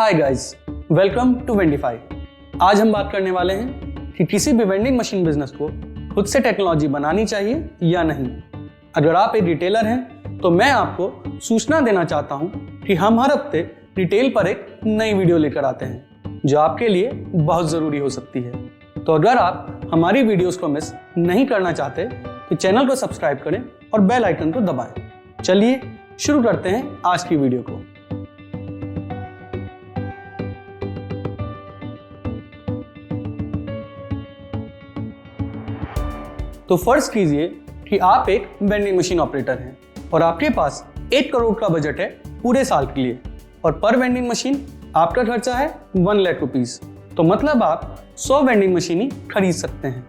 Hi guys, welcome to वेंडीफाई। आज हम बात करने वाले हैं कि किसी भी वेंडिंग मशीन बिजनेस को खुद से टेक्नोलॉजी बनानी चाहिए या नहीं। अगर आप एक रिटेलर हैं तो मैं आपको सूचना देना चाहता हूं कि हम हर हफ्ते रिटेल पर एक नई वीडियो लेकर आते हैं जो आपके लिए बहुत ज़रूरी हो सकती है। तो अगर आप हमारी वीडियोस को मिस नहीं करना चाहते तो चैनल को सब्सक्राइब करें और बेल आइकन को दबाएं। चलिए शुरू करते हैं आज की वीडियो को। तो फर्ज कीजिए कि आप एक वेंडिंग मशीन ऑपरेटर हैं और आपके पास 1 करोड़ का बजट है पूरे साल के लिए और पर वेंडिंग मशीन आपका खर्चा है 1 लाख रुपीस। तो मतलब आप 100 वेंडिंग मशीन ही खरीद सकते हैं।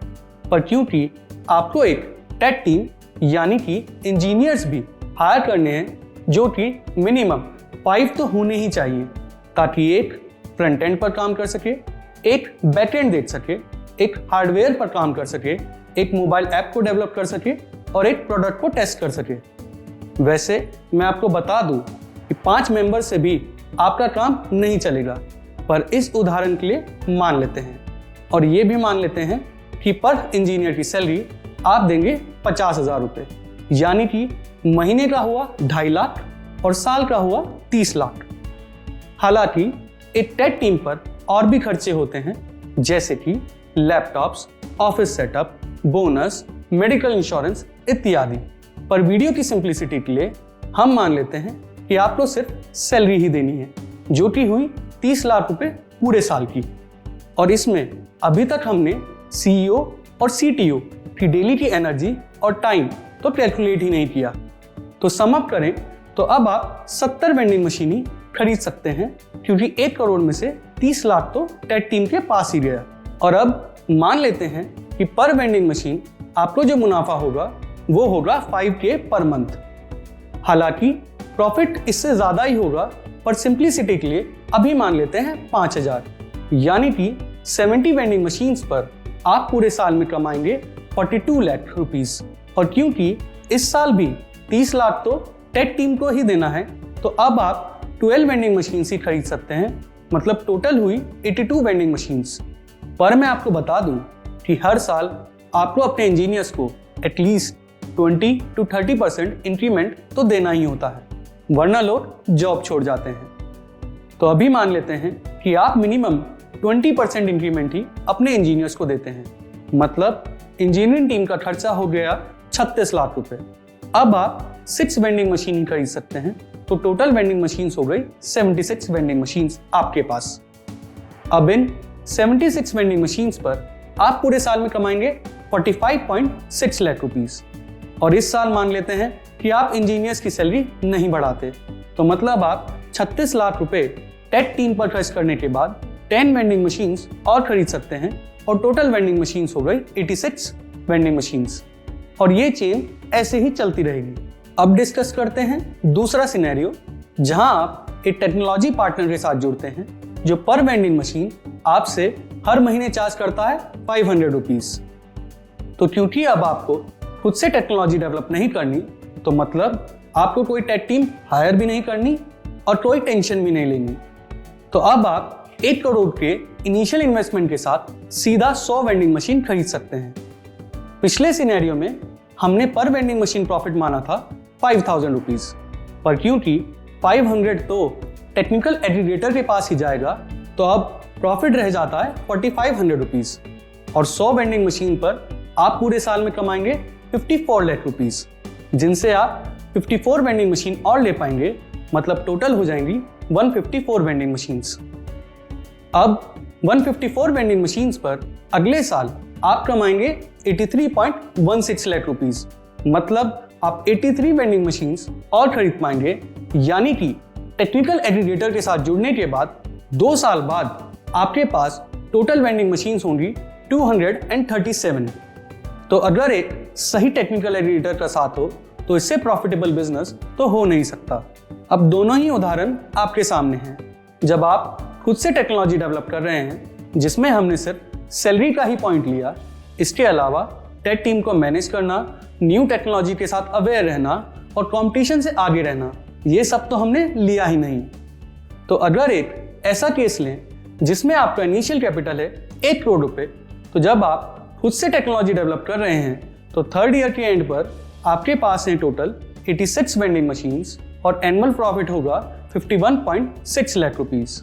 पर क्योंकि आपको एक टेक टीम यानी कि इंजीनियर्स भी हायर करने हैं जो कि मिनिमम 5 तो होने ही चाहिए ताकि एक फ्रंट एंड पर काम कर सके, एक बैक एंड देख सके, एक हार्डवेयर पर काम कर सके, एक मोबाइल ऐप को डेवलप कर सके और एक प्रोडक्ट को टेस्ट कर सके। वैसे मैं आपको बता दूं कि 5 मेंबर से भी आपका काम नहीं चलेगा, पर इस उदाहरण के लिए मान लेते हैं और ये भी मान लेते हैं कि पर इंजीनियर की सैलरी आप देंगे 50,000 रुपये, यानी कि महीने का हुआ 2.5 लाख और साल का हुआ 30 लाख। हालांकि एक टेक टीम पर और भी खर्चे होते हैं जैसे कि laptops, office setup, bonus, medical insurance इत्यादि। पर वीडियो की सिंप्लिसिटी के लिए हम मान लेते हैं कि आपको सिर्फ सैलरी ही देनी है जो कि हुई 30 लाख रुपए पूरे साल की। और इसमें अभी तक हमने CEO और CTO की डेली की एनर्जी और टाइम तो कैलकुलेट ही नहीं किया। तो सम अप करें तो अब आप 70 वेंडिंग मशीन ही खरीद सकते हैं क्योंकि 1 करोड़ में से 30 लाख तो टेक टीम के पास ही गया। और अब मान लेते हैं कि पर वेंडिंग मशीन आपको जो मुनाफा होगा वो होगा 5K पर मंथ। हालांकि प्रॉफिट इससे ज्यादा ही होगा, पर सिंप्लिसिटी के लिए अभी मान लेते हैं 5,000, यानी कि 70 वेंडिंग मशीन्स पर आप पूरे साल में कमाएंगे 42 लाख रुपीस। और क्योंकि इस साल भी 30 लाख तो टेक टीम को ही देना है तो अब आप 12 वेंडिंग मशीन्स ही खरीद सकते हैं, मतलब टोटल हुई 82 वेंडिंग मशीन्स। पर मैं आपको बता दूं कि हर साल आपको अपने इंजीनियर्स को एटलीस्ट 20 to 30% इंक्रीमेंट तो देना ही होता है, वरना लोग जॉब छोड़ जाते हैं। तो अभी मान लेते हैं कि आप मिनिमम 20% इंक्रीमेंट ही अपने इंजीनियर्स को देते हैं, मतलब इंजीनियरिंग टीम का खर्चा हो गया 36 लाख रुपए। अब आप 6 वेंडिंग मशीन ही खरीद सकते हैं तो टोटल वेंडिंग मशीन्स हो गई 76 वेंडिंग मशीन्स आपके पास। अब इन 76 वेंडिंग मशीन्स पर आप पूरे साल में कमाएंगे 45.6 लाख रुपीस। और इस साल मान लेते हैं कि आप इंजीनियर्स की सैलरी नहीं बढ़ाते, तो मतलब आप 36 लाख रुपए टेक टीम पर खर्च करने के बाद 10 वेंडिंग मशीन्स और खरीद सकते हैं और टोटल वेंडिंग मशीन्स हो गई 86 वेंडिंग मशीन्स। और ये चेन ऐसे ही चलती रहेगी। अब डिस्कस करते हैं दूसरा सिनेरियो जहां आप एक टेक्नोलॉजी पार्टनर के साथ जुड़ते हैं जो पर वेंडिंग मशीन आपसे हर महीने चार्ज करता है 500 रुपीस। तो क्योंकि अब आपको खुद से टेक्नोलॉजी डेवलप नहीं करनी, तो मतलब आपको कोई टेक टीम हायर भी नहीं करनी और कोई टेंशन भी नहीं लेनी। तो अब आप 1 करोड़ के इनिशियल इन्वेस्टमेंट के साथ सीधा 100 वेंडिंग मशीन खरीद सकते हैं। पिछले सिनेरियो में हमने पर वेंडिंग मशीन प्रॉफिट माना था 5,000 रुपीज, पर क्योंकि 500 तो टेक्निकल एग्रीगेटर के पास ही जाएगा तो अब प्रॉफिट रह जाता है 4,500 रुपीज। और 100 वेंडिंग मशीन पर आप पूरे साल में कमाएंगे 54 लाख रुपीज, जिनसे आप 54 वेंडिंग मशीन और ले पाएंगे, मतलब टोटल हो जाएंगी 154 वेंडिंग मशीन्स। अब 154 वेंडिंग मशीन्स पर अगले साल आप कमाएंगे 83.16 लाख रुपीज, मतलब आप 83 वेंडिंग मशीन्स और खरीद पाएंगे, यानी कि टेक्निकल एग्रीगेटर के साथ जुड़ने के बाद 2 साल बाद आपके पास टोटल वेंडिंग मशीन्स होंगी 237। तो अगर एक सही टेक्निकल एग्रीगेटर का साथ हो तो इससे प्रॉफिटेबल बिजनेस तो हो नहीं सकता। अब दोनों ही उदाहरण आपके सामने हैं। जब आप खुद से टेक्नोलॉजी डेवलप कर रहे हैं जिसमें हमने सिर्फ सैलरी का ही पॉइंट लिया, इसके अलावा टेक टीम को मैनेज करना, न्यू टेक्नोलॉजी के साथ अवेयर रहना और कंपटीशन से आगे रहना, ये सब तो हमने लिया ही नहीं। तो अगर एक ऐसा केस लें जिसमें आपका इनिशियल कैपिटल है 1 करोड़ रुपए, तो जब आप खुद से टेक्नोलॉजी डेवलप कर रहे हैं तो थर्ड ईयर के एंड पर आपके पास हैं टोटल 86 वेंडिंग मशीन्स और एनुअल प्रॉफिट होगा 51.6 लाख रुपीस।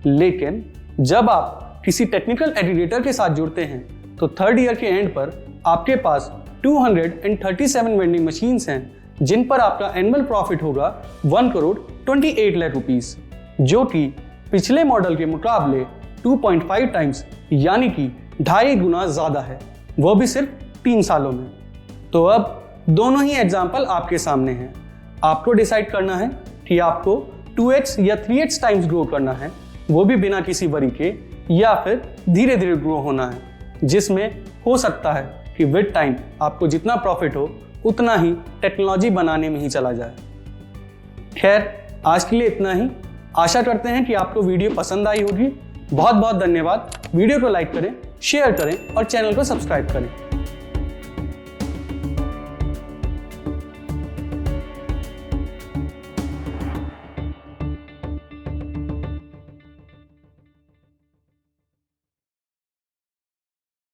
लेकिन जब आप किसी टेक्निकल एग्रीगेटर के साथ जुड़ते हैं तो थर्ड ईयर के एंड पर आपके पास 237 वेंडिंग मशीन्स हैं जिन पर आपका एनुअल प्रॉफिट होगा 1 करोड़ 28 लाख रुपीस, जो कि पिछले मॉडल के मुकाबले 2.5 टाइम्स यानी कि 2.5 गुना ज़्यादा है, वो भी सिर्फ 3 सालों में। तो अब दोनों ही एग्जाम्पल आपके सामने हैं। आपको डिसाइड करना है कि आपको 2x या 3x टाइम्स ग्रो करना है, वो भी बिना किसी वरी के, या फिर धीरे धीरे ग्रो होना है, जिसमें हो सकता है कि विद टाइम आपको जितना प्रॉफिट हो उतना ही टेक्नोलॉजी बनाने में ही चला जाए। खैर, आज के लिए इतना ही। आशा करते हैं कि आपको वीडियो पसंद आई होगी। बहुत बहुत धन्यवाद। वीडियो को लाइक करें, शेयर करें और चैनल को सब्सक्राइब करें।